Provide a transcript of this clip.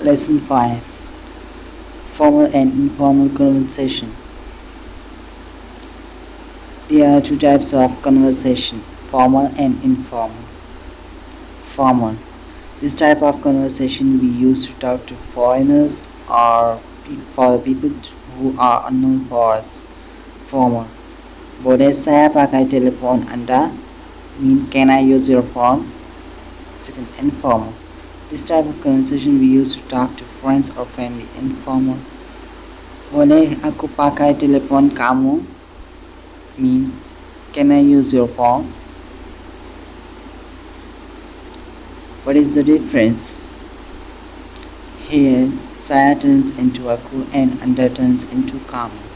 Lesson 5. Formal and informal conversation. There are two types of conversation, formal and informal. Formal. This type of conversation we use to talk to foreigners or for people who are unknown for us. Formal. Boleh saya pakai telepon Anda? Mean, can I use your phone? Second, informal. This type of conversation we use to talk to friends or family. Informal. Boleh aku pakai telepon kamu? Mean, can I use your phone? What is the difference? Here, saya turns into aku and Anda turns into kamu.